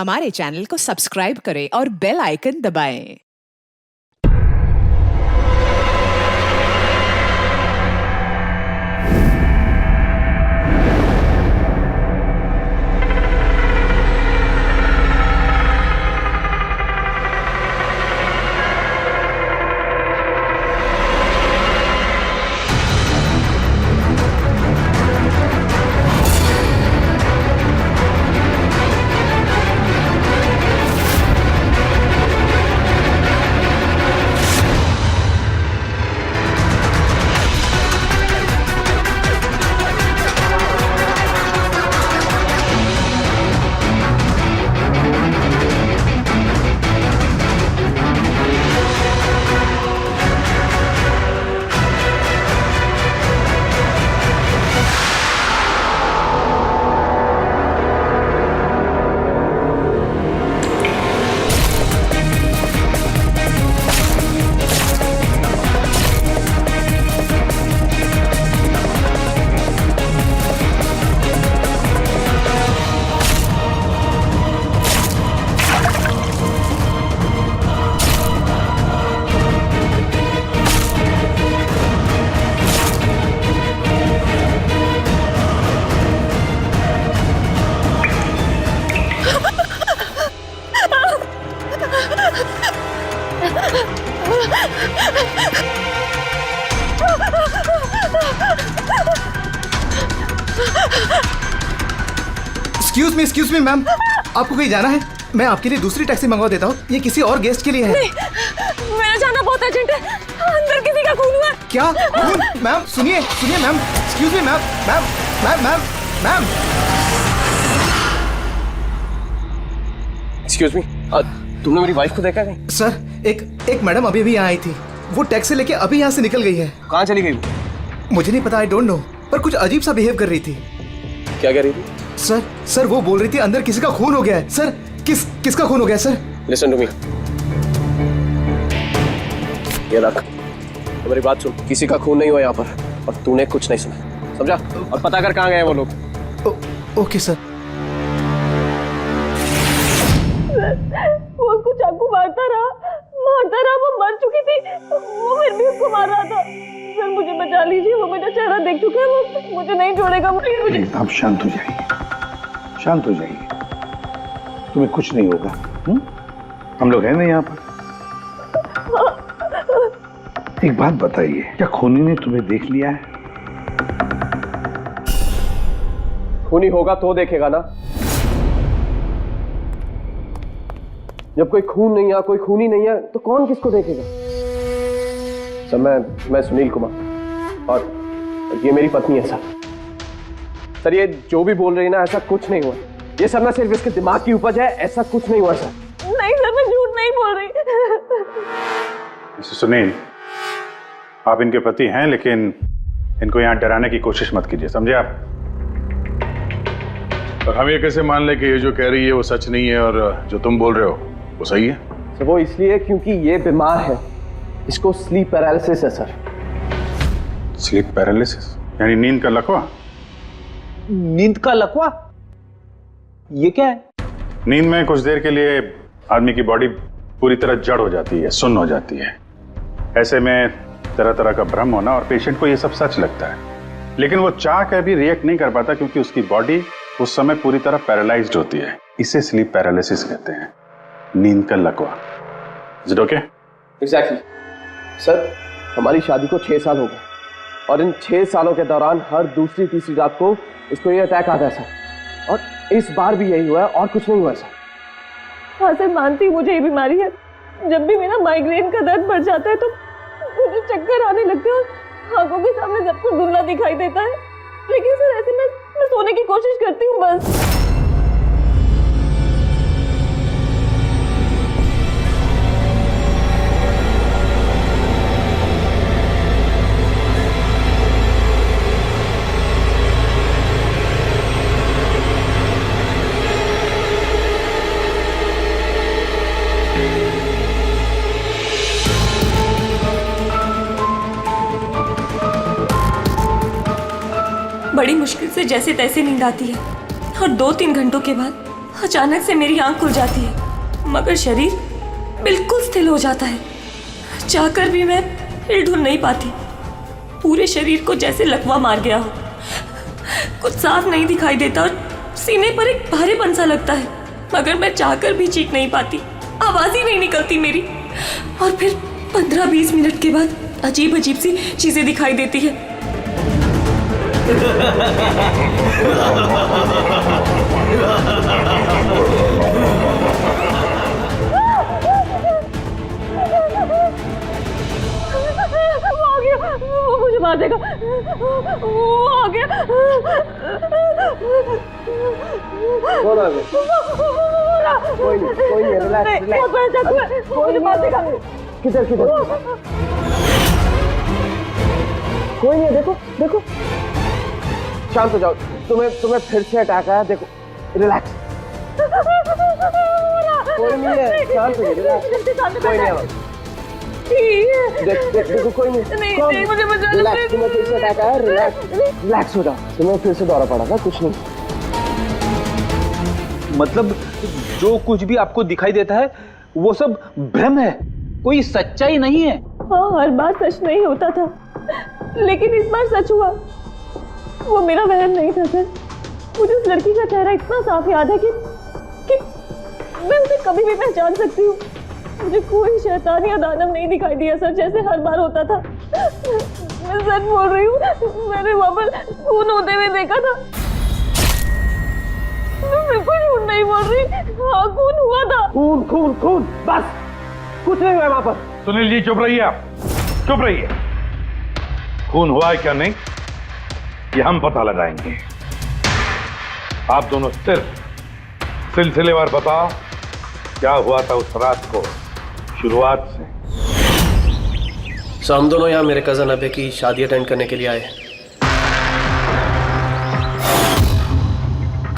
हमारे चैनल को सब्सक्राइब करें और बेल आइकन दबाएं। एक्सक्यूज मी मैम, आपको कहीं जाना है? मैं आपके लिए दूसरी टैक्सी मंगवा देता हूँ, ये किसी और गेस्ट के लिए है। नहीं, मेरा जाना बहुत अर्जेंट है, अंदर किसी का खून हुआ। क्या खून? मैम सुनिए ma'am, excuse me ma'am, ma'am. Excuse me, तुमने मेरी वाइफ को देखा नहीं? सर, एक मैडम अभी भी यहाँ आई थी, वो टैक्सी लेके अभी यहाँ से निकल गई है। कहाँ चली गई वो? मुझे नहीं पता, आई डोंट नो, पर कुछ अजीब सा बिहेव कर रही थी। क्या कह रही थी? सर वो बोल रही थी अंदर किसी का खून हो गया है। सर किसका खून हो गया सर? लिसन टू मी, ये रख, मेरी बात सुन, किसी का खून नहीं हुआ यहाँ पर, और तूने कुछ नहीं सुना, समझा? और पता कर कहाँ गए वो लोग। Okay sir. वो उसको चाकू मारता रहा, वो मर चुकी थी, वो फिर भी उसको मार रहा था। सर मुझे बचा लीजिए, वो मेरा चेहरा देख चुका है, वो मुझे नहीं छोड़ेगा। मुझे आप शांत हो जाइए, शांत हो जाइए, तुम्हें कुछ नहीं होगा। हम लोग हैं ना यहाँ पर। एक बात बताइए, क्या खूनी ने तुम्हें देख लिया है? खूनी होगा तो देखेगा ना, जब कोई खून नहीं है, कोई खूनी नहीं है, तो कौन किसको देखेगा? सर मैं सुनील कुमार, और ये मेरी पत्नी है सर। ये जो भी बोल रही है ना, ऐसा कुछ नहीं हुआ। ये सब ना सिर्फ इसके दिमाग की उपज है, ऐसा कुछ नहीं हुआ सर। नहीं सर, मैं झूठ नहीं बोल रही। मिस्टर सुनील, आप इनके पति हैं, लेकिन इनको यहाँ डराने की कोशिश मत कीजिए, समझे आप? और हम ये कैसे मान ले कि ये जो कह रही है वो सच नहीं है और जो तुम बोल रहे हो वो सही है? सर वो इसलिए क्योंकि ये बीमार है, इसको स्लीप पैरालिसिस है सर। स्लीप पैरालिसिस यानी नींद का लकवा? नींद का लकवा? ये क्या है? नींद में कुछ देर के लिए आदमी की बॉडी पूरी तरह जड़ हो जाती है, सुन्न हो जाती है। ऐसे में तरह तरह का भ्रम होना, और पेशेंट को ये सब सच लगता है, लेकिन वो चाह कर भी रिएक्ट नहीं कर पाता क्योंकि उसकी बॉडी उस समय पूरी तरह पैरालाइज्ड होती है। इसे स्लीप पैरालिसिस कहते हैं, नींद का लकवा। Is it okay? Exactly sir, हमारी शादी को 6 साल हो गए, और इन 6 सालों के दौरान हर दूसरी तीसरी रात को इसको ये अटैक आता है सर, और इस बार भी यही हुआ है, और कुछ नहीं हुआ सर। हाँ सर, मानती हूँ मुझे ये बीमारी है। जब भी मेरा माइग्रेन का दर्द बढ़ जाता है तो मुझे चक्कर आने लगते हैं और आंखों के सामने सब कुछ धुंधला दिखाई देता है। लेकिन सर ऐसे मैं सोने की कोशिश करती हूँ बस। बड़ी मुश्किल से जैसे तैसे नींद आती है और 2-3 घंटों के बाद अचानक से मेरी आंख खुल जाती है, मगर शरीर बिल्कुल स्थिर हो जाता है। चाहकर भी मैं हिल-डुल नहीं पाती। पूरे शरीर को जैसे लकवा मार गया हो। कुछ साफ नहीं दिखाई देता और सीने पर एक भारीपन सा लगता है, मगर मैं चाहकर भी चीख नहीं पाती, आवाज ही नहीं निकलती मेरी। और फिर 15-20 मिनट के बाद अजीब अजीब सी चीजें दिखाई देती है। वो मुझे मार देगा। वो आ गया। कौन आ गया? कोई नहीं, रिलैक्स। मुझे मार देगा। किधर? कोई नहीं है, देखो। शांत हो जाओ। तुम्हें फिर से अटैक आया। देखो, रिलैक्स। कोई नहीं है, शांत हो जाओ, रिलैक्स। कोई नहीं है। देखो, कोई नहीं, मुझे बचा लो। रिलैक्स। तुम्हें फिर से अटैक आया। रिलैक्स हो जाओ। तुम्हें फिर से दौरा पड़ा था, कुछ नहीं। मतलब जो कुछ भी आपको दिखाई देता है वो सब भ्रम है, कोई सच्चाई नहीं है। हाँ, हर बार सच नहीं होता था, लेकिन इस बार सच हुआ। वो मेरा वहम नहीं था सर। मुझे उस लड़की का चेहरा इतना साफ याद है कि मैं उसे कभी भी पहचान सकती हूँ। मुझे कोई शैतान या दानव नहीं दिखाई दिया सर, जैसे हर बार होता था। मैं सच बोल रही हूँ, मैंने वहाँ पर खून होते हुए देखा था। मैं बिल्कुल झूठ नहीं बोल रही। हाँ, खून हुआ था। खून, बस कुछ नहीं हुआ वहाँ पर। सुनील जी चुप रहिए, आप चुप रहिए। खून हुआ है क्या नहीं ये हम पता लगाएंगे। आप दोनों सिर्फ सिलसिलेवार बताओ क्या हुआ था उस रात को, शुरुआत से। हम दोनों यहाँ मेरे कजन अभय की शादी अटेंड करने के लिए आए।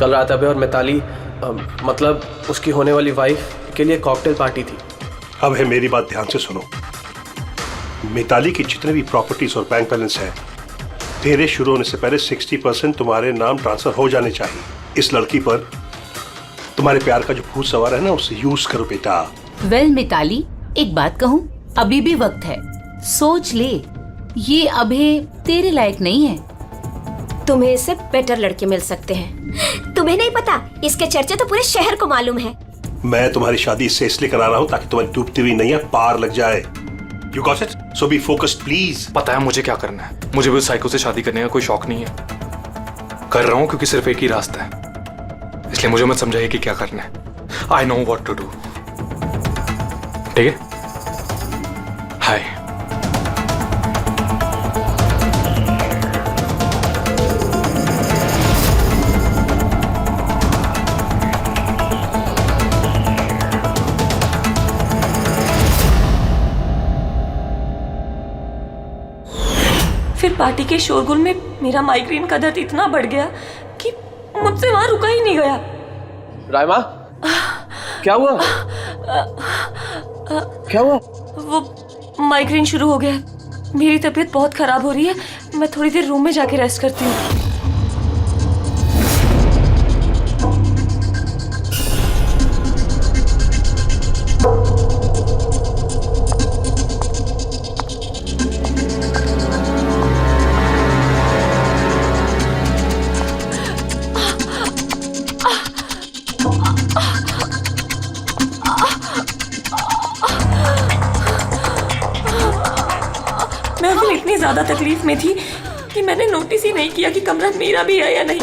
कल रात अभय और मिताली मतलब उसकी होने वाली वाइफ के लिए कॉकटेल पार्टी थी। अब है, मेरी बात ध्यान से सुनो। मिताली की जितने भी प्रॉपर्टीज और बैंक बैलेंस है, तेरे शुरू होने से पहले 60% तुम्हारे नाम ट्रांसफर हो जाने चाहिए। इस लड़की पर तुम्हारे प्यार का जो भूत सवार है ना, उसे यूज करो बेटा। वेल मिताली, एक बात कहूँ, अभी भी वक्त है, सोच ले। ये अभी तेरे लायक नहीं है। तुम्हें इससे बेटर लड़के मिल सकते हैं। तुम्हें नहीं पता, इसके चर्चे तो पूरे शहर को मालूम है। मैं तुम्हारी शादी इससे इसलिए करा रहा हूँ ताकि तुम्हारी डूबती हुई नैया पार लग जाए। You got it? So be focused please. पता है मुझे क्या करना है। मुझे भी उस साइको से शादी करने का कोई शौक नहीं है। कर रहा हूँ क्योंकि सिर्फ एक ही रास्ता है, इसलिए मुझे मत समझाइए कि क्या करना है। I know what to do. ठीक है? हाय। फिर पार्टी के शोरगुल में मेरा माइग्रेन का दर्द इतना बढ़ गया कि मुझसे वहां रुका ही नहीं गया। रायमा, क्या हुआ? क्या हुआ? वो माइग्रेन शुरू हो गया। मेरी तबीयत बहुत खराब हो रही है। मैं थोड़ी देर रूम में जाके रेस्ट करती हूँ। मैं फिर इतनी ज्यादा तकलीफ में थी कि मैंने नोटिस ही नहीं किया कि कमरा मेरा भी है या नहीं।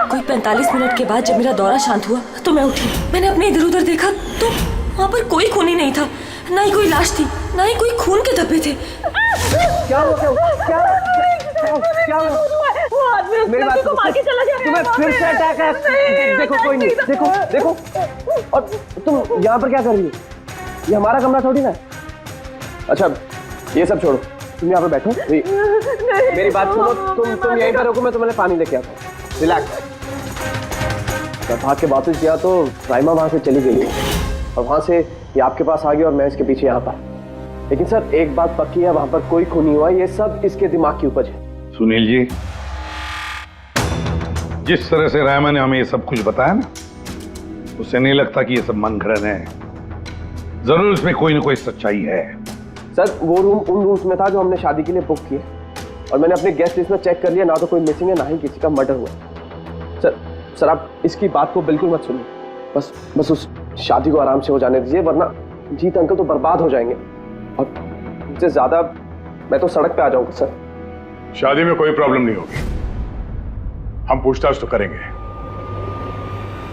कोई 45 मिनट के बाद जब मेरा दौरा शांत हुआ तो मैं उठी। मैंने अपने इधर उधर देखा तो वहाँ पर कोई खून ही नहीं था, ना ही कोई लाश थी, ना ही कोई खून के धब्बे थे। क्या हुआ? मेरी बात सुनो, तुम्हें फिर से अटैक है। देखो, कोई नहीं। देखो। और तुम यहाँ पर क्या कर रही हो? ये हमारा कमरा थोड़ी ना। अच्छा, ये सब छोड़ो, तुम यहाँ पे बैठो। मेरी बात सुनो, तुम यहीं पर रुको, मैं तुम्हें पानी लेके आता हूँ। रिलैक्स। मैं भाग के वापस गया तो राइमा वहां से चली गई और वहां से ये आपके पास आ गया और मैं इसके पीछे यहाँ पर। लेकिन सर एक बात पक्की है, वहां पर कोई खून नहीं हुआ, ये सब इसके दिमाग की उपज है। सुनील जी, जिस तरह से रायमा ने हमें ये सब कुछ बताया ना, उससे नहीं लगता कि ये सब मन घड़न है। जरूर इसमें कोई ना कोई सच्चाई है। सर वो रूम उन रूम्स में था जो हमने शादी के लिए बुक किए, और मैंने अपने गेस्ट लिस्ट में चेक कर लिया, ना तो कोई मिसिंग है ना ही किसी का मर्डर हुआ। सर आप इसकी बात को बिल्कुल मत सुनिए, बस उस शादी को आराम से हो जाने दीजिए, वरना जीत अंकल तो बर्बाद हो जाएंगे और इससे ज्यादा मैं तो सड़क पे आ जाऊंगा। सर शादी में कोई प्रॉब्लम नहीं होगी, हम पूछताछ तो करेंगे,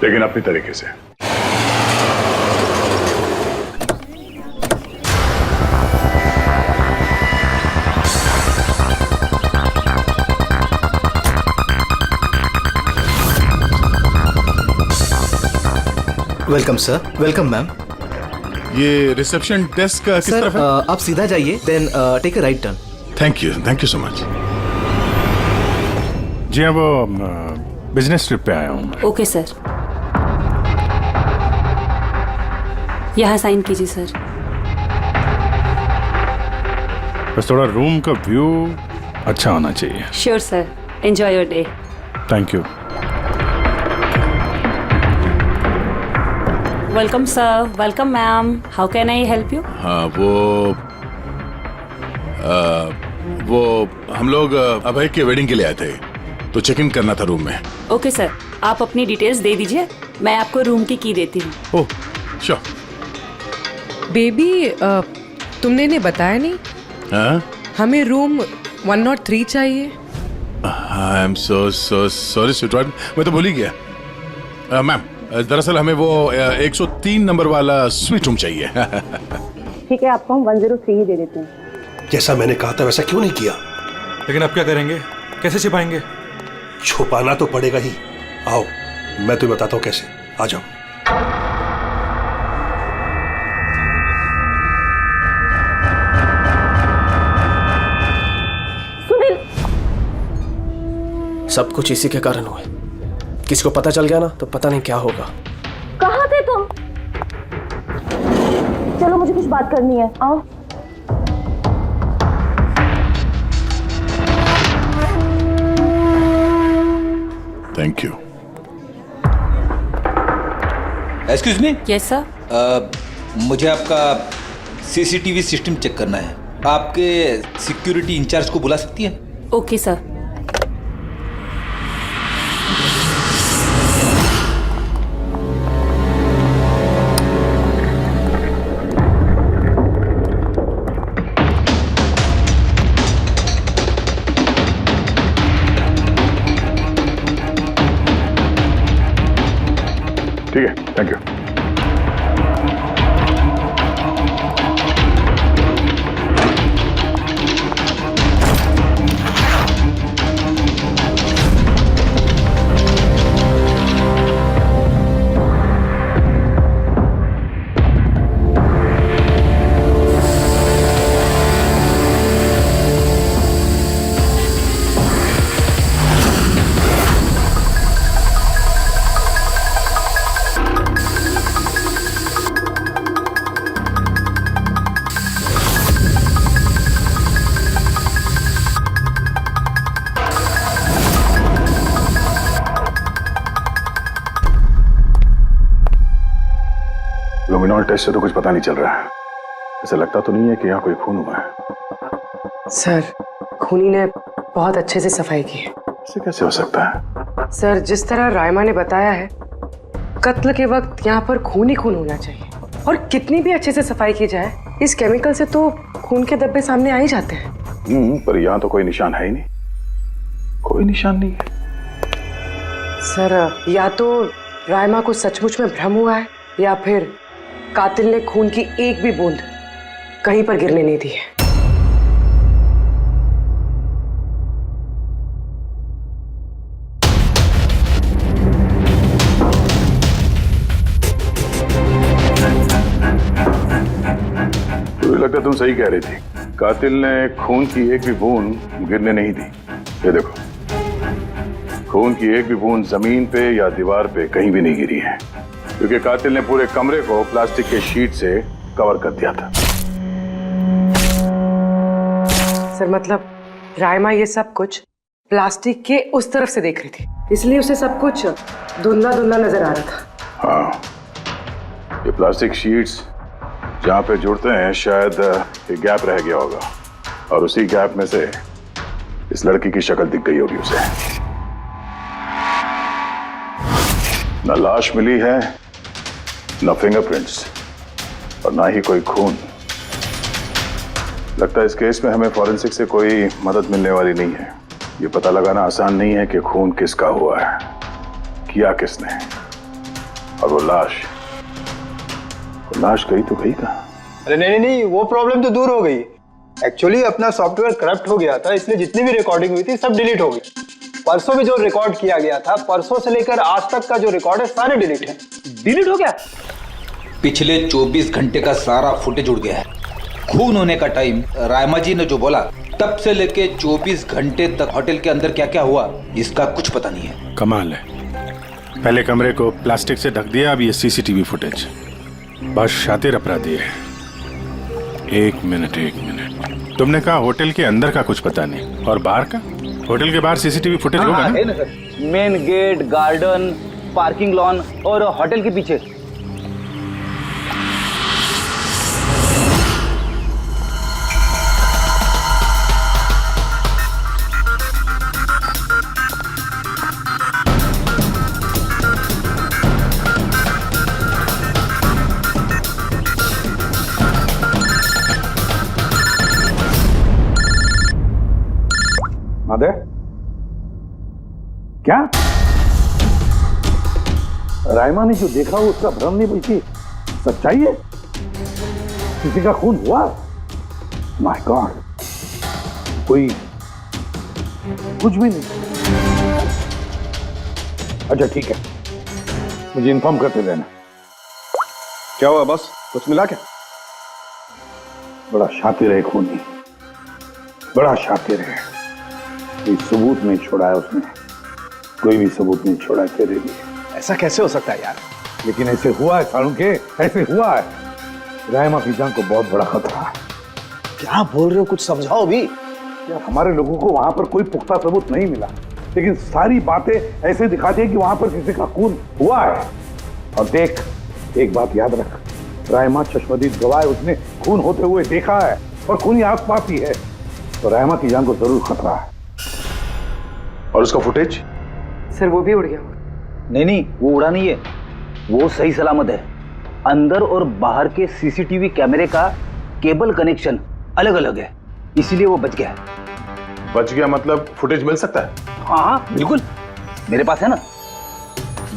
लेकिन अपनी तरीके से। Welcome sir. Welcome ma'am. ये रिसेप्शन डेस्क का किस तरफ है? आप सीधा जाइए, then take a right turn. Thank you so much. जी हाँ, वो बिजनेस ट्रिप पे आया हूँ। ओके सर, यहाँ साइन कीजिए सर। बस थोड़ा रूम का व्यू अच्छा होना चाहिए। Sure sir, enjoy your day. Thank you. Welcome sir. Welcome ma'am. How can I help you? हाँ, वो हम लोग अभय के वेडिंग के लिए आए थे, तो चेक इन करना था रूम में। ओके सर, आप अपनी डिटेल्स दे दीजिए, मैं आपको रूम की देती हूँ। Oh sure. बेबी, तुमने इन्हें बताया नहीं? हाँ? हमें रूम 103 चाहिए। I am so sorry sweetheart, मैं तो भूल ही गया। मैम, दरअसल हमें वो 103 नंबर वाला स्वीट रूम चाहिए। ठीक है, आपको हम 103 ही दे देते हैं। जैसा मैंने कहा था वैसा क्यों नहीं किया? लेकिन अब क्या करेंगे, कैसे छिपाएंगे? छुपाना तो पड़ेगा ही। आओ मैं तुम्हें बताता हूँ कैसे। आ जाओ। सुनील, सब कुछ इसी के कारण हुआ। किसी को पता चल गया ना तो पता नहीं क्या होगा। कहाँ थे तुम? चलो मुझे कुछ बात करनी है, आओ। Thank you. Excuse me. Yes sir. मुझे आपका सीसीटीवी सिस्टम चेक करना है। आपके सिक्योरिटी इंचार्ज को बुला सकती है? Okay sir. ठीक है, थैंक यू। लुमिनॉल टेस्ट से तो कुछ पता नहीं चल रहा है। ऐसा लगता तो नहीं है कि यहाँ कोई खून हुआ है। सर, खूनी ने बहुत अच्छे से सफाई की है। ऐसे कैसे हो सकता है? सर, जिस तरह रायमा ने बताया है, कत्ल के वक्त यहाँ पर खून ही खून होना चाहिए। और कितनी भी अच्छे से सफाई की जाए, इस केमिकल से तो खून के धब्बे सामने आ ही जाते हैं। पर यहाँ तो कोई निशान है ही नहीं। कोई निशान नहीं है। सर, या तो रायमा को सचमुच में भ्रम हुआ है, या फिर कातिल ने खून की एक भी बूंद कहीं पर गिरने नहीं दी है। मुझे लगता तुम सही कह रही थी। कातिल ने खून की एक भी बूंद गिरने नहीं दी। ये देखो, खून की एक भी बूंद जमीन पे या दीवार पे कहीं भी नहीं गिरी है, क्योंकि कातिल ने पूरे कमरे को प्लास्टिक के शीट से कवर कर दिया था। सर मतलब रायमा ये सब कुछ प्लास्टिक के उस तरफ से देख रही थी, इसलिए उसे सब कुछ धुंधला धुंधला नजर आ रहा था। हाँ, ये प्लास्टिक शीट्स जहाँ पे जुड़ते हैं शायद एक गैप रह गया होगा, और उसी गैप में से इस लड़की की शक्ल दिख गई होगी उसे। न लाश मिली है, न फिंगरप्रिंट्स, और ना ही कोई खून। लगता है इस केस में हमें फॉरेंसिक से कोई मदद मिलने वाली नहीं है। ये पता लगाना आसान नहीं है कि खून किसका हुआ है, किया किसने, और वो लाश गई तो गई कहाँ? अरे नहीं, वो प्रॉब्लम तो दूर हो गई। एक्चुअली अपना सॉफ्टवेयर करप्ट हो गया था, इसलिए जितनी भी रिकॉर्डिंग हुई थी सब डिलीट हो गई। परसों भी जो रिकॉर्ड किया गया था, परसों से लेकर आज तक का जो रिकॉर्ड है सारे डिलीट है। डिलीट हो गया? पिछले 24 घंटे का सारा फुटेज उड़ गया है। खून होने का टाइम रायमा जी ने जो बोला, तब से लेके 24 घंटे तक होटल के अंदर क्या क्या हुआ इसका कुछ पता नहीं है। कमाल है, पहले कमरे को प्लास्टिक से ढक दिया, अब ये सीसीटीवी फुटेज। बस शातिर अपराधी है। एक मिनट, तुमने कहा होटल के अंदर का कुछ पता नहीं, और बाहर का? होटल के बाहर सीसीटीवी फुटेज होगा ना? Main gate, garden, parking lawn और होटल के पीछे। माधव, क्या रायमा ने जो देखा वो उसका भ्रम नहीं बल्कि सच्चाई है? किसी का खून हुआ? माय गॉड, कोई कुछ भी नहीं। अच्छा ठीक है, मुझे इन्फॉर्म करते रहना। क्या हुआ बॉस, कुछ मिला क्या? बड़ा शातिर है खूनी, बड़ा शातिर है। कोई सबूत नहीं छोड़ा है उसने, कोई भी सबूत नहीं छोड़ा तेरे लिए। ऐसा कैसे हो सकता है यार? लेकिन ऐसे हुआ है सालुंके, ऐसे हुआ है। रायमा की जान को बहुत बड़ा खतरा है। क्या बोल रहे हो, कुछ समझाओ भी। यार हमारे लोगों को वहां पर कोई पुख्ता सबूत नहीं मिला, लेकिन सारी बातें ऐसे दिखाती है कि वहां पर किसी का खून हुआ है। और देख, एक बात याद रख, रायमा चश्मदीद गवाह है, उसने खून होते हुए देखा है और खूनी आसपास ही है, तो रायमा की जान को जरूर खतरा है। और उसका फुटेज? सर वो भी उड़ गया। नहीं, वो उड़ा नहीं है, वो सही सलामत है। अंदर और बाहर के सीसीटीवी कैमरे का केबल कनेक्शन अलग अलग है, इसीलिए वो बच गया है। बच गया मतलब फुटेज मिल सकता है? हाँ बिल्कुल, मेरे पास है ना।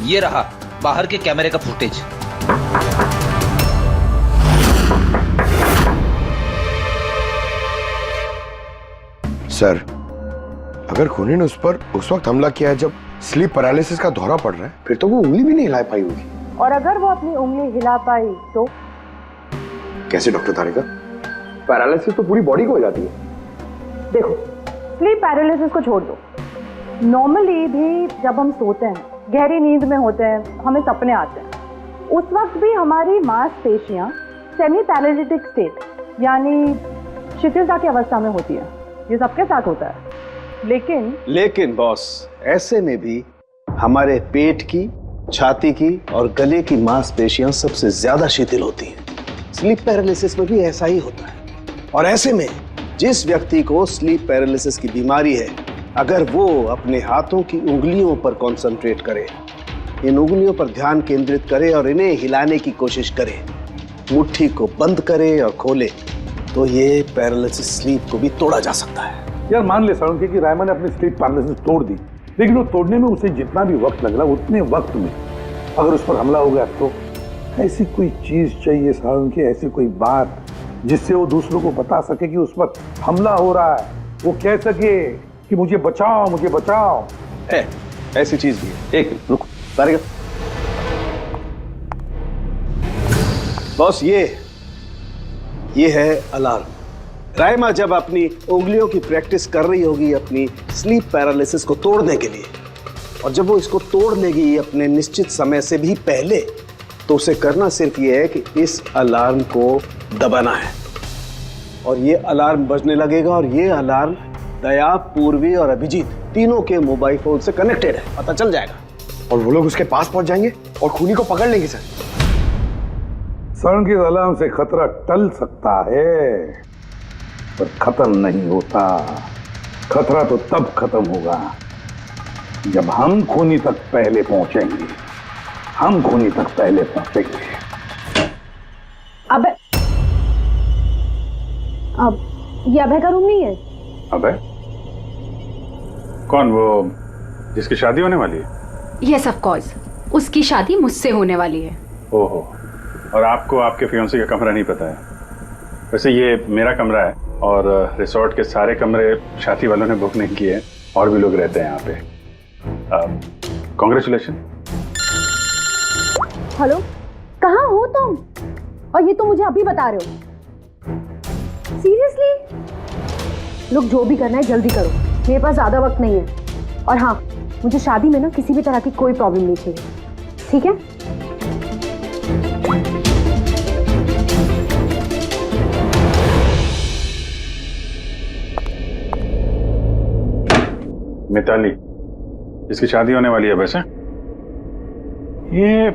ये रहा बाहर के कैमरे का फुटेज। सर, अगर खूनी ने उस पर उस वक्त हमला किया है जब स्लीप पैरालिसिस का दौरा पड़ रहा है, फिर तो वो उंगली भी नहीं हिला पाई होगी। और अगर वो अपनी उंगली हिला पाई तो? कैसे डॉक्टर तारिका? पैरालिसिस तो पूरी बॉडी को हो जाती है। देखो, स्लीप पैरालिसिस को छोड़ दो। नॉर्मली भी जब हम सोते हैं, गहरी नींद में होते हैं, हमें सपने आते हैं, उस वक्त भी हमारी मांसपेशियां सेमी पैरालिटिक स्टेट यानी शिथिलता की अवस्था में होती है। ये सबके साथ होता है। लेकिन बॉस, ऐसे में भी हमारे पेट की, छाती की और गले की मांसपेशियां सबसे ज्यादा शिथिल होती हैं। स्लीप पैरालिसिस में भी ऐसा ही होता है। और ऐसे में जिस व्यक्ति को स्लीप पैरालिसिस की बीमारी है, अगर वो अपने हाथों की उंगलियों पर कंसंट्रेट करे, इन उंगलियों पर ध्यान केंद्रित करे और इन्हें हिलाने की कोशिश करे, मुट्ठी को बंद करे और खोले, तो ये पैरालिसिस स्लीप को भी तोड़ा जा सकता है। यार मान ले सालुंके कि रायमा ने अपनी स्लीप पैरालिसिस तोड़ दी, लेकिन वो तोड़ने में उसे जितना भी वक्त लग रहा, उतने वक्त में अगर उस पर हमला हो गया तो ऐसी कोई चीज चाहिए सालुंके, ऐसी कोई बात जिससे वो दूसरों को बता सके कि उस पर हमला हो रहा है, वो कह सके कि मुझे बचाओ, मुझे बचाओ। है, ऐसी चीज भी है। एक रुको तारिका। बॉस, ये है अलार्म। रायमा जब अपनी उंगलियों की प्रैक्टिस कर रही होगी अपनी स्लीप पैरालिसिस को तोड़ने के लिए, और जब वो इसको तोड़ लेगी अपने निश्चित समय से भी पहले, तो उसे करना सिर्फ ये है कि इस अलार्म को दबाना है, और ये अलार्म बजने लगेगा, और ये अलार्म दया, पूर्वी और अभिजीत तीनों के मोबाइल फोन से कनेक्टेड है, पता चल जाएगा। और वो लोग उसके पास पहुंच जाएंगे और खूनी को पकड़ लेंगे। सर स्वर्ण की अलार्म से खतरा टल सकता है, पर खत्म नहीं होता। खतरा तो तब खत्म होगा जब हम खूनी तक पहले पहुंचेंगे। हम खूनी तक पहले पहुंचेंगे। अब ये अभय का रूम नहीं है? अबे कौन? वो जिसकी शादी होने वाली है? यस ऑफ कोर्स, उसकी शादी मुझसे होने वाली है। ओहो, और आपको आपके फियांसे का कमरा नहीं पता है? वैसे ये मेरा कमरा है, और रिसोर्ट के सारे कमरे शादी वालों ने बुक नहीं किए, और भी लोग रहते हैं यहाँ पे। कॉन्ग्रेचुलेशन। हेलो, कहाँ हो तुम? और ये तुम मुझे अभी बता रहे हो? सीरियसली? लोग जो भी करना है जल्दी करो, मेरे पास ज्यादा वक्त नहीं है। और हाँ, मुझे शादी में ना किसी भी तरह की कोई प्रॉब्लम नहीं चाहिए, ठीक है? मिताली, जिसकी शादी होने वाली है, वैसे ये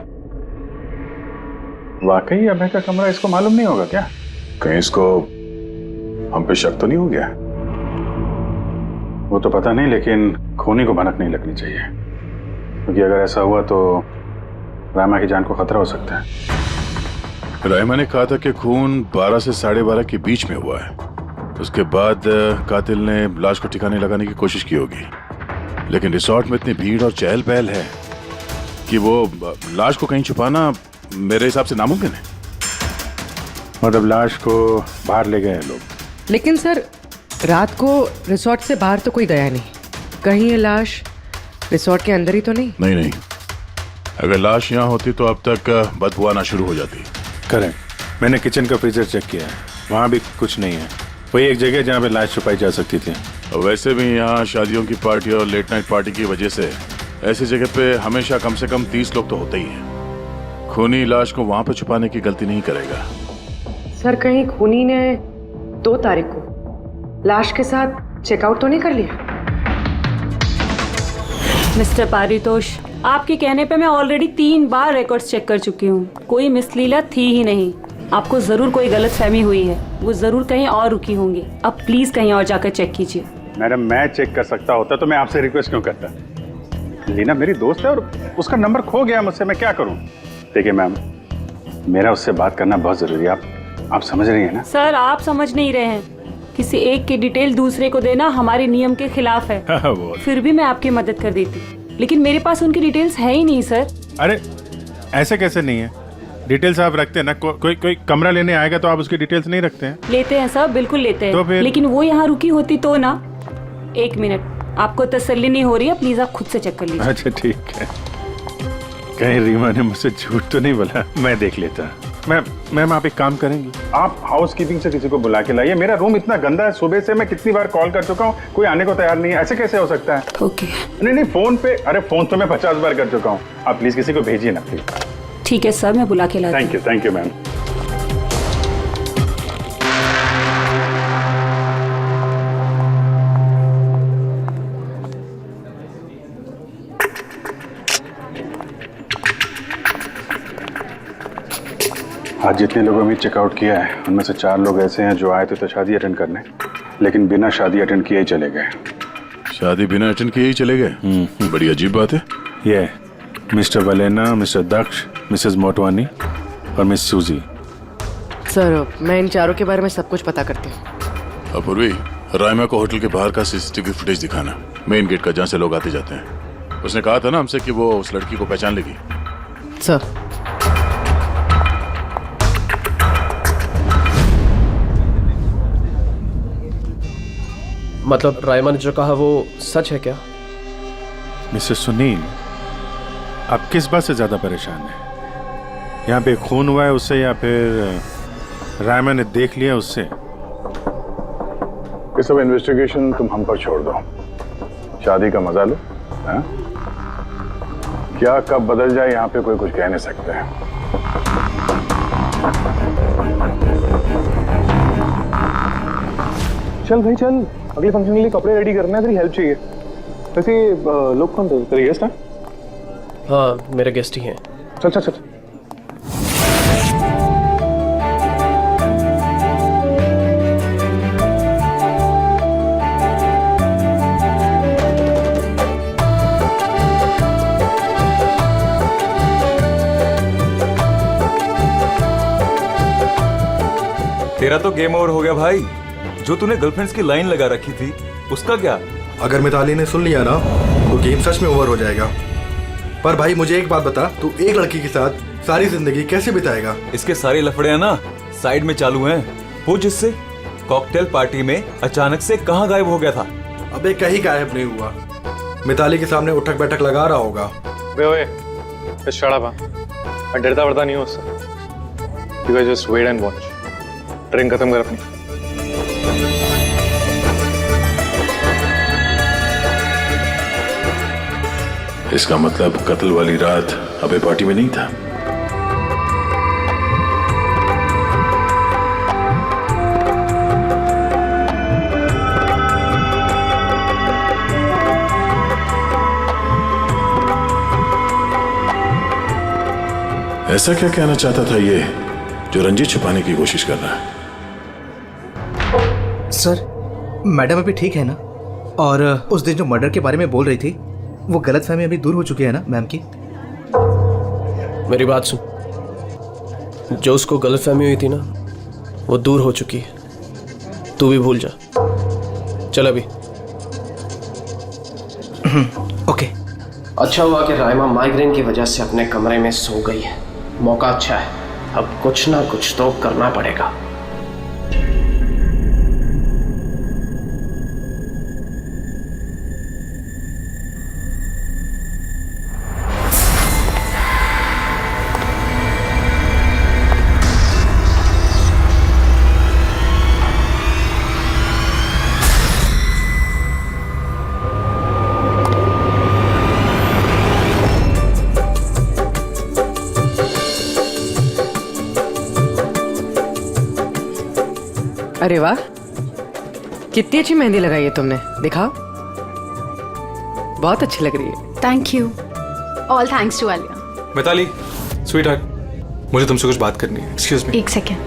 वाकई अभय का कमरा इसको मालूम नहीं होगा क्या? कहीं इसको हम पे शक तो नहीं हो गया? वो तो पता नहीं, लेकिन खूनी को भनक नहीं लगनी चाहिए, क्योंकि अगर ऐसा हुआ तो रायमा की जान को खतरा हो सकता है। रायमा ने कहा था कि खून 12 से 12:30 के बीच में हुआ है। उसके बाद कातिल ने लाश को ठिकाने लगाने की कोशिश की होगी, लेकिन रिसोर्ट में इतनी भीड़ और चहल पहल है कि वो लाश को कहीं छुपाना मेरे हिसाब से नामुमकिन है। मतलब लाश को बाहर ले गए लोग? लेकिन सर, रात को रिसोर्ट से बाहर तो कोई गया नहीं। कहीं ये लाश रिसोर्ट के अंदर ही तो नहीं? नहीं, अगर लाश यहाँ होती तो अब तक बदबू आना शुरू हो जाती। करेक्ट। मैंने किचन का फ्रीजर चेक किया है, वहाँ भी कुछ नहीं है। वही एक जगह जहाँ पे लाश छुपाई जा सकती थी। और वैसे भी यहाँ शादियों की पार्टी और लेट नाइट पार्टी की वजह से ऐसी जगह पे हमेशा कम से कम 30 लोग तो होते ही हैं। खूनी लाश को वहाँ पे छुपाने की गलती नहीं करेगा। सर, कहीं खूनी ने 2 तारीख को लाश के साथ चेकआउट तो नहीं कर लिया? मिस्टर पारितोष, आपके कहने पे मैं ऑलरेडी 3 बार रिकॉर्ड्स चेक कर चुकी हूँ, कोई मिसलीला थी ही नहीं। आपको जरूर कोई गलतफहमी हुई है, वो जरूर कहीं और रुकी होंगी। अब प्लीज कहीं और जाकर चेक कीजिए। मैडम, मैं चेक कर सकता होता तो मैं आपसे रिक्वेस्ट क्यों करता? लीना मेरी दोस्त है और उसका नंबर खो गया मुझसे, मैं क्या करूं? देखिए मैम, मेरा उससे बात करना बहुत जरूरी है, आप समझ रही हैं ना? सर, आप समझ नहीं रहे हैं। किसी एक की डिटेल दूसरे को देना हमारे नियम के खिलाफ है। फिर भी मैं आपकी मदद कर देती, लेकिन मेरे पास उनकी डिटेल्स है ही नहीं सर। अरे ऐसे कैसे नहीं है? डिटेल्स आप रखते हैं ना? कोई कमरा लेने आएगा तो आप उसकी डिटेल्स नहीं रखते हैं? लेते हैं सर, बिल्कुल लेते हैं। तो फिर? लेकिन वो यहाँ रुकी होती तो ना। 1 मिनट, आपको तसल्ली नहीं हो रही है, प्लीज आप खुद से चेक कर लीजिए। अच्छा ठीक है। कहीं रीमा ने मुझसे झूठ तो नहीं बोला? मैं देख लेता। मैम आप एक काम करेंगे, आप हाउसकीपिंग से किसी को बुला के लाइए। मेरा रूम इतना गंदा है, सुबह से मैं कितनी बार कॉल कर चुका हूँ, कोई आने को तैयार नहीं है। ऐसे कैसे हो सकता है? ओके। नहीं, फोन पे, अरे फोन तो मैं 50 बार कर चुका हूँ। आप प्लीज किसी को भेजिए ना प्लीज। ठीक है सर, मैं बुला के लाती हूँ। Thank you ma'am. आज जितने लोगों ने चेकआउट किया है, उनमें से 4 लोग ऐसे हैं जो आए थे तो शादी अटेंड करने, लेकिन बिना शादी अटेंड किए ही चले गए। शादी बिना अटेंड किए ही चले गए? बड़ी अजीब बात है। ये मिस्टर वलेना, मिस्टर दक्ष, मिसेस मोटवानी और मिस सूजी। सर, मैं इन 4 के बारे में सब कुछ पता करती हूँ। अपूर्वी, रायमा को होटल के बाहर का सीसीटीवी फुटेज दिखाना, मेन गेट का, जहाँ से लोग आते जाते हैं। उसने कहा था ना हमसे कि वो उस लड़की को पहचान लेगी। सर, मतलब रायमा ने जो कहा वो सच है क्या? मिस्टर सुनील, आप किस बात से ज्यादा परेशान हैं? यहाँ पे खून हुआ है उससे, या फिर रायमा ने देख लिया उससे? ये सब इन्वेस्टिगेशन तुम हम पर छोड़ दो, शादी का मजा लो। हाँ? क्या कब बदल जाए यहाँ पे कोई कुछ कह नहीं सकते हैं। चल भाई चल, अगले फंक्शन के लिए कपड़े रेडी करना है, तेरी हेल्प चाहिए। वैसे लोग कौन थे? तेरे गेस्ट हैं? हाँ मेरे गेस्ट ही हैं। चल चल चल। तेरा तो गेम ओवर हो गया भाई। जो तूने गर्लफ्रेंड्स की लाइन लगा रखी थी उसका क्या? अगर मिताली ने सुन लिया ना तो गेम सच में ओवर हो जाएगा। पर भाई मुझे एक बात बता, तू एक लड़की के साथ सारी जिंदगी कैसे बिताएगा? इसके सारे लफड़े हैं ना साइड में चालू हैं। वो जिससे कॉकटेल पार्टी में अचानक से कहाँ गायब हो गया था? अबे कहीं गायब नहीं हुआ, मिताली के सामने उठक बैठक लगा रहा होगा। मैं डरता वरता नहीं हूँ उससे। You guys just wait and watch. Drink खत्म कर अपनी। इसका मतलब कत्ल वाली रात अबे पार्टी में नहीं था। ऐसा क्या कहना चाहता था ये जो रंजीत छुपाने की कोशिश कर रहा है? सर मैडम अभी ठीक है ना? और उस दिन जो मर्डर के बारे में बोल रही थी वो गलतफहमी अभी दूर हो चुकी है ना मैम की? मेरी बात सुन, जो उसको गलतफहमी हुई थी ना वो दूर हो चुकी है। तू भी भूल जा। चल अभी। ओके। अच्छा हुआ कि राइमा माइग्रेन की वजह से अपने कमरे में सो गई है। मौका अच्छा है, अब कुछ ना कुछ तो करना पड़ेगा। अरे वाह, कितनी अच्छी मेहंदी लगाई है तुमने, दिखाओ। बहुत अच्छी लग रही है। Thank you. All thanks to Alia. Mitali, sweetheart, मुझे तुमसे कुछ बात करनी है। Excuse me. एक सेकेंड।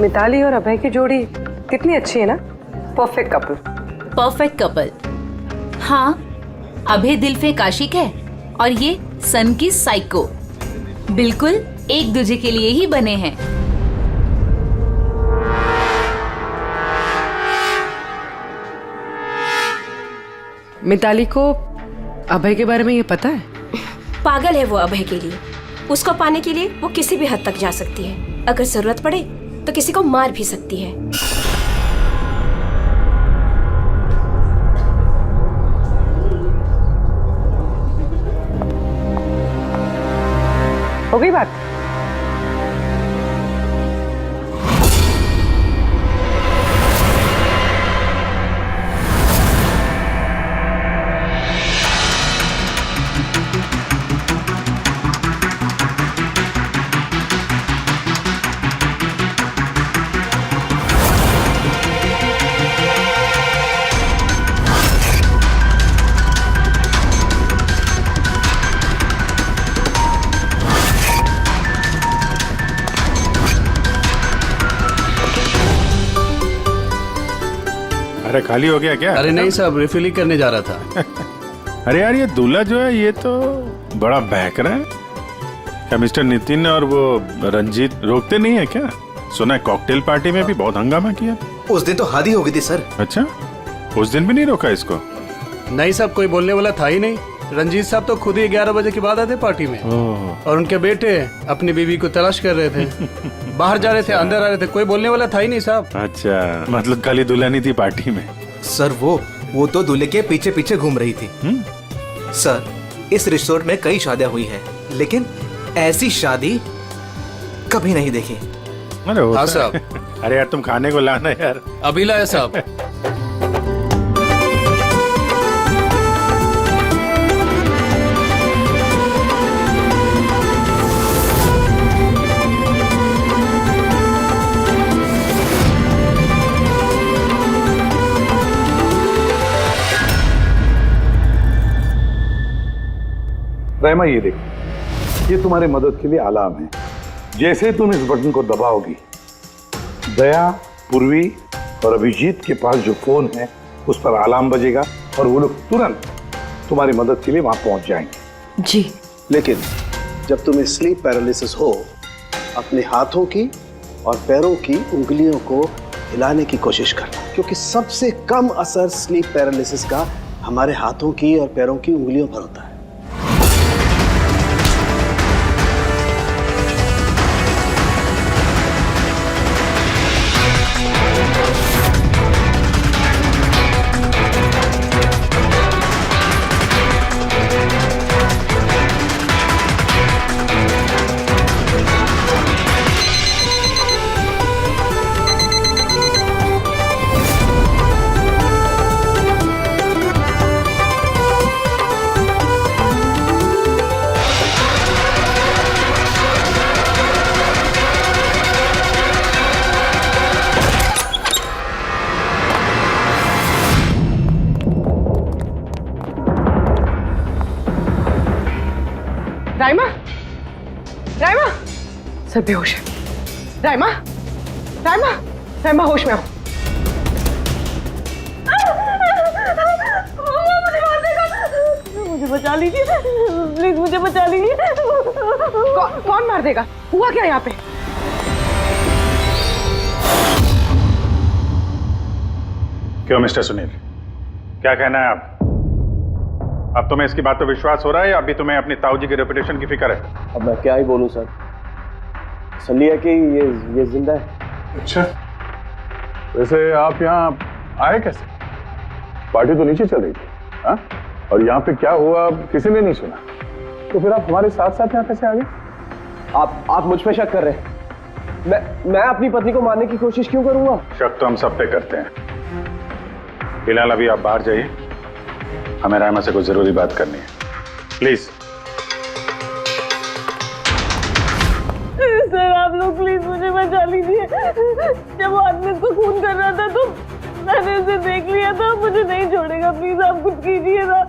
मिताली और अभय की जोड़ी कितनी अच्छी है ना? Perfect couple. Perfect couple. हाँ, अभय दिल पे आशिक है और ये सन की साइको। बिल्कुल एक दूसरे के लिए ही बने हैं। मिताली को अभय के बारे में ये पता है? पागल है वो अभय के लिए। उसको पाने के लिए वो किसी भी हद तक जा सकती है। अगर जरूरत पड़े तो किसी को मार भी सकती है। हो गई बात? अरे खाली हो गया क्या? अरे नहीं साहब, रिफिल ही करने जा रहा था। अरे यार ये दूल्हा जो है ये तो बड़ा बहक रहा है। क्या मिस्टर नितिन और वो रंजीत रोकते नहीं है क्या? सुना है कॉकटेल पार्टी में भी बहुत हंगामा किया। उस दिन तो हादी हो गई थी सर। अच्छा, उस दिन भी नहीं रोका इसको? नहीं साहब, कोई बोलने वाला था ही नहीं। रंजीत साहब तो खुद ही 11 बजे के बाद आते पार्टी में। और उनके बेटे अपनी बीवी को तलाश कर रहे थे। बाहर जा रहे थे, अंदर आ रहे थे, कोई बोलने वाला था ही नहीं साहब। अच्छा, मतलब खाली दुल्हन थी पार्टी में? सर वो तो दूल्हे के पीछे पीछे घूम रही थी। सर, इस रिसोर्ट में कई शादियां हुई हैं, लेकिन ऐसी शादी कभी नहीं देखी। अरे हाँ साहब। अरे यार तुम खाने को लाना यार। अभी लाया साहब। रहमा ये देखो, ये तुम्हारे मदद के लिए अलार्म है। जैसे तुम इस बटन को दबाओगी, दया, पूर्वी और अभिजीत के पास जो फोन है उस पर अलार्म बजेगा और वो लोग तुरंत तुम्हारी मदद के लिए वहां पहुंच जाएंगे। जी। लेकिन जब तुम्हें स्लीप पैरालिसिस हो, अपने हाथों की और पैरों की उंगलियों को हिलाने की कोशिश करना, क्योंकि सबसे कम असर स्लीप पैरालिसिस का हमारे हाथों की और पैरों की उंगलियों पर होता है। राइमा, राइमा, सर बेहोश है। राइमा, राइमा, राइमा होश में आओ। मुझे बचा लीजिए प्लीज, मुझे बचा लीजिए। कौन मार देगा? हुआ क्या यहाँ पे? क्यों मिस्टर सुनील, क्या कहना है आप? अब तुम्हें इसकी बात पे विश्वास हो रहा है या अभी तुम्हें अपनी ताऊ जी की रेपुटेशन की फिक्र है? अब मैं क्या ही बोलूं सर, तसल्ली है कि ये जिंदा है। अच्छा, वैसे आप यहाँ आए कैसे? पार्टी तो नीचे चल रही थी, हाँ? और यहाँ पे क्या हुआ किसी ने नहीं सुना, तो फिर आप हमारे साथ साथ यहाँ कैसे आ गए? आप मुझ पे शक कर रहे हैं? मैं अपनी पत्नी को मारने की कोशिश क्यों करूंगा? शक तो हम सब पे करते हैं। फिलहाल अभी आप बाहर जाइए, हमें रायमा से कुछ जरूरी बात करनी है, प्लीज। सर आप लोग प्लीज मुझे बचा लीजिए। जब वो आदमी इसको खून कर रहा था तो मैंने उसे देख लिया था, मुझे नहीं छोड़ेगा। प्लीज आप कुछ कीजिए ना,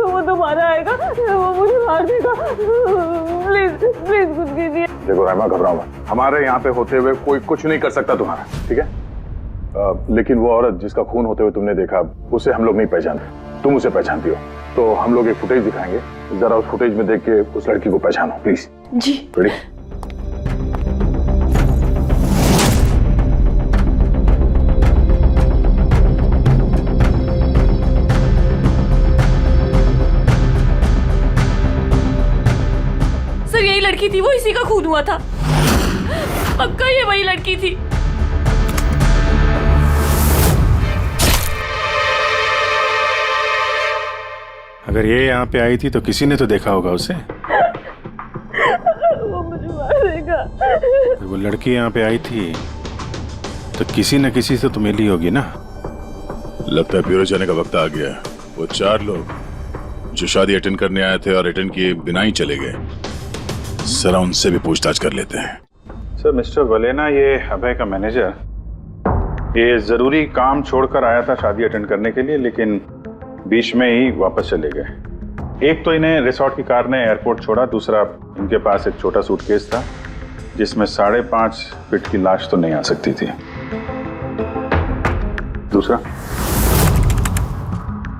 वो दोबारा आएगा, वो मुझे मार देगा। प्लीज प्लीज कुछ कीजिए। देखो रायमा, घबराओ मत, हमारे यहाँ पे होते हुए कोई कुछ नहीं कर सकता तुम्हारा, ठीक है? लेकिन वो औरत जिसका खून होते हुए तुमने देखा, उसे हम लोग नहीं पहचानते, तुम उसे पहचानती हो, तो हम लोग एक फुटेज दिखाएंगे, जरा उस फुटेज में देख के उस लड़की को पहचानो प्लीज। जी। रेडी? सर यही लड़की थी, वो इसी का खून हुआ था, पक्का ये वही लड़की थी। अगर ये यहाँ पे आई थी तो किसी ने तो देखा होगा उसे। वो मुझे मार देगा। अगर वो लड़की यहाँ पे आई थी तो किसी न किसी से तो मिली होगी ना। लगता है ब्यूरो जाने का वक्त आ गया। वो 4 लोग जो शादी अटेंड करने आए थे और अटेंड किए बिना ही चले गए, जरा उनसे भी पूछताछ कर लेते हैं। सर मिस्टर वलेना, ये अभय का मैनेजर, ये जरूरी काम छोड़कर आया था शादी अटेंड करने के लिए, लेकिन बीच में ही वापस चले गए। एक तो इन्हें रिसोर्ट की कार ने एयरपोर्ट छोड़ा, दूसरा इनके पास एक छोटा सूटकेस था जिसमें 5.5 फीट की लाश तो नहीं आ सकती थी। दूसरा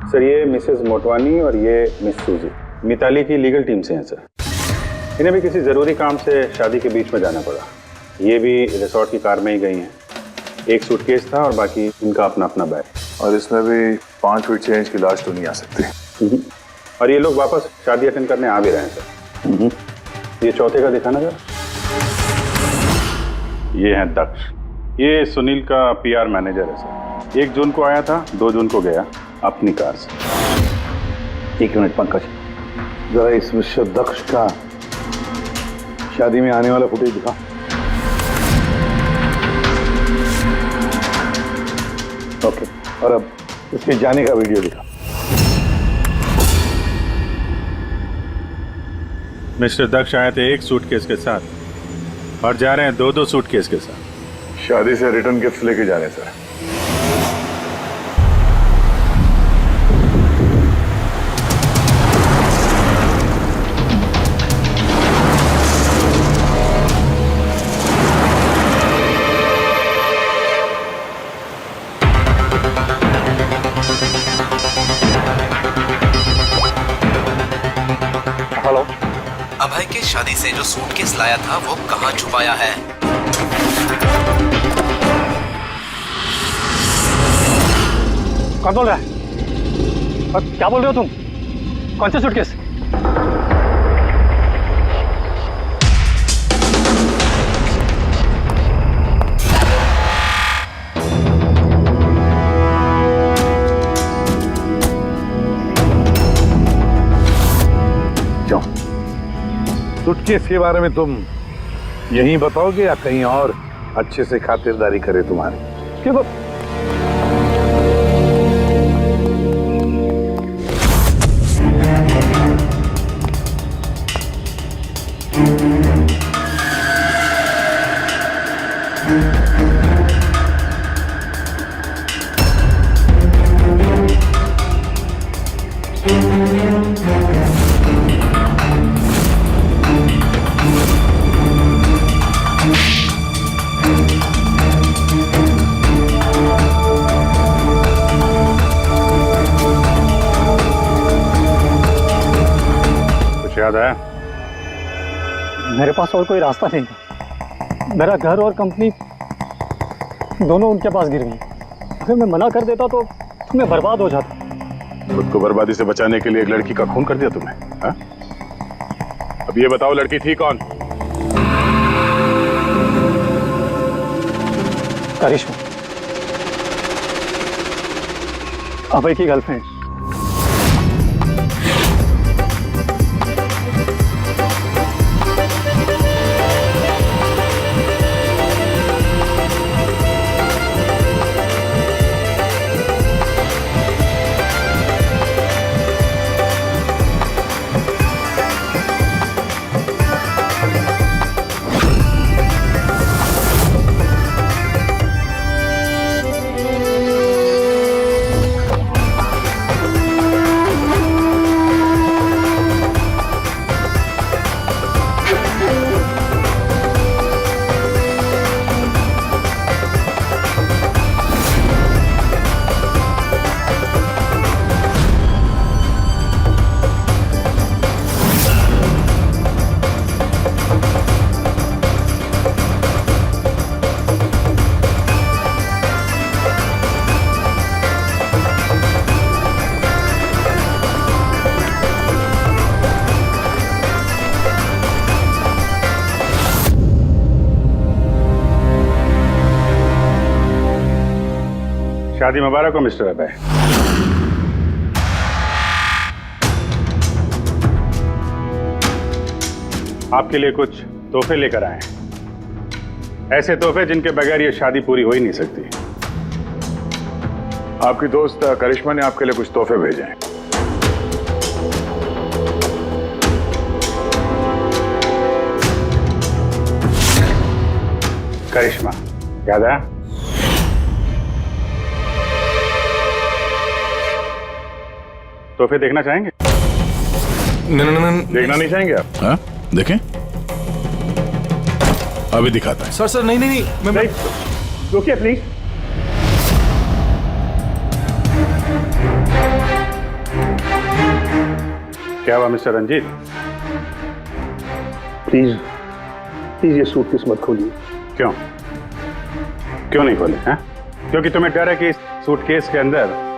सर, ये मिसेस मोटवानी और ये मिस सूजी मिताली की लीगल टीम से हैं सर। इन्हें भी किसी जरूरी काम से शादी के बीच में जाना पड़ा। ये भी रिसोर्ट की कार में ही गई हैं। एक सूटकेस था और बाकी इनका अपना अपना बैग। और इसमें भी 5 फीट से इंच की लाश तो नहीं आ सकती। और ये लोग वापस शादी अटेंड करने आ भी रहे हैं सर। ये चौथे का दिखाना जरा। ये है दक्ष, ये सुनील का PR मैनेजर है सर। 1 जून को आया था, 2 जून को गया अपनी कार से। 1 मिनट पंकज, जरा इस मिस्टर दक्ष का शादी में आने वाला फुटेज दिखा। और अब उसके जाने का वीडियो दिखा। मिस्टर दक्ष आए थे एक सूटकेस के साथ और जा रहे हैं 2-2 सूटकेस के साथ। शादी से रिटर्न गिफ्ट लेके जा रहे हैं सर। हेलो। अभय के शादी से जो सूटकेस लाया था वो कहाँ छुपाया है? कौन बोल रहा है? और क्या बोल रहे हो तुम? कौन सा सूटकेस? क्यों? सूटकेस के बारे में तुम यहीं बताओगे या कहीं और अच्छे से खातिरदारी करे तुम्हारी? क्यों? याद आया? मेरे पास और कोई रास्ता नहीं था। मेरा घर और कंपनी दोनों उनके पास गिर गई। अगर मैं मना कर देता तो मैं बर्बाद हो जाता। खुद को बर्बादी से बचाने के लिए एक लड़की का खून कर दिया तुमने, हाँ? अब ये बताओ लड़की थी कौन? करिश्मा, अभय की गर्लफ्रेंड। शादी मुबारक हो मिस्टर अभय। आपके लिए कुछ तोहफे लेकर आए हैं, ऐसे तोहफे जिनके बगैर ये शादी पूरी हो ही नहीं सकती। आपकी दोस्त करिश्मा ने आपके लिए कुछ तोहफे भेजे हैं। करिश्मा, याद आया? तोहफे देखना चाहेंगे? देखना नहीं चाहेंगे आप? हाँ, देखें। अभी दिखाता है। सर नहीं नहीं नहीं, मैं रुकिए प्लीज। क्या हुआ मिस्टर रंजीत? प्लीज प्लीज ये सूटकेस मत खोलिए। क्यों? क्यों नहीं खोले? हैं? क्योंकि तुम्हें डर है कि इस सूटकेस के अंदर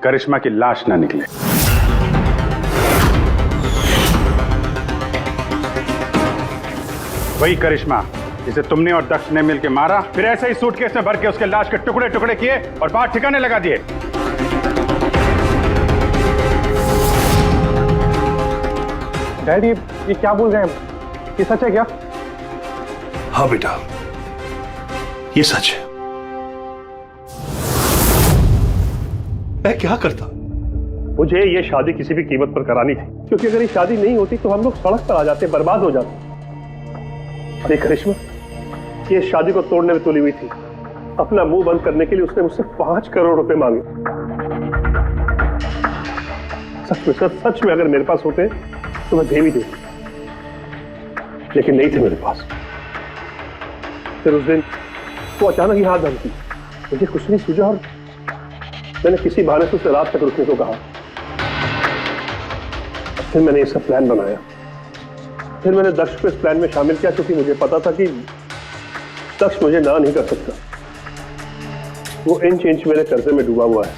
करिश्मा की लाश ना निकले। वही करिश्मा जिसे तुमने और दक्ष ने मिलकर मारा, फिर ऐसे ही सूटकेस में भर के उसके लाश के टुकड़े टुकड़े किए और बाहर ठिकाने लगा दिए। डैडी, ये क्या बोल रहे हैं? ये सच है क्या? हाँ बेटा, ये सच है। मैं क्या करता? मुझे ये शादी किसी भी कीमत पर करानी थी, क्योंकि अगर ये शादी नहीं होती तो हम लोग सड़क पर आ जाते, बर्बाद हो जाते। अरे करिश्मा, ये शादी को तोड़ने में तुली हुई थी। अपना मुंह बंद करने के लिए उसने मुझसे 5 करोड़ रुपए मांगे। सच में अगर मेरे पास होते तो मैं दे भी देती, लेकिन नहीं थे मेरे पास। फिर उस दिन वो अचानक ही हाथ धमकी, मुझे कुछ नहीं सूझा और मैंने किसी बहाने से उसे रात तक रुकने को कहा। फिर मैंने इसका प्लान बनाया। फिर मैंने दक्ष को इस प्लान में शामिल किया, क्योंकि मुझे पता था कि दक्ष मुझे ना नहीं कर सकता। वो इंच इंच मेरे कर्जे में डूबा हुआ है।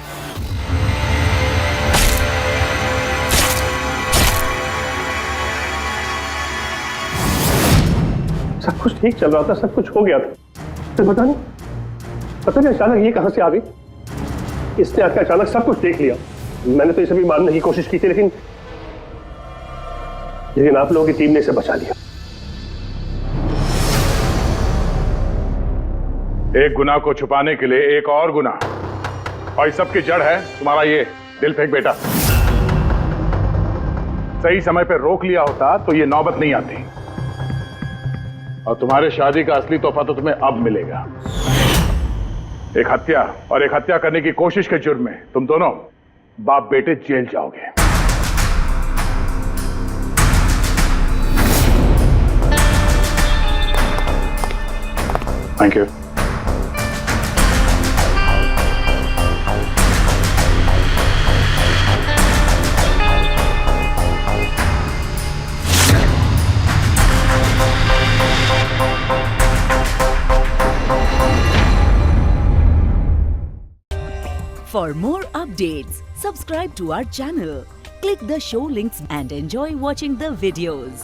सब कुछ ठीक चल रहा था, सब कुछ हो गया था, तो पता नहीं अचानक ये कहां से आ गई। इसने आकर अचानक सब कुछ देख लिया। मैंने तो इसे भी मारने की कोशिश की थी, लेकिन आप लोगों की टीम ने इसे बचा लिया। एक गुनाह को छुपाने के लिए एक और गुनाह, और इस सब की जड़ है तुम्हारा ये दिल फेंक बेटा। सही समय पर रोक लिया होता तो ये नौबत नहीं आती, और तुम्हारे शादी का असली तोहफा तो तुम्हें अब मिलेगा। एक हत्या और एक हत्या करने की कोशिश के जुर्म में तुम दोनों बाप बेटे जेल जाओगे। Thank you. For more updates, subscribe to our channel, click the show links and enjoy watching the videos.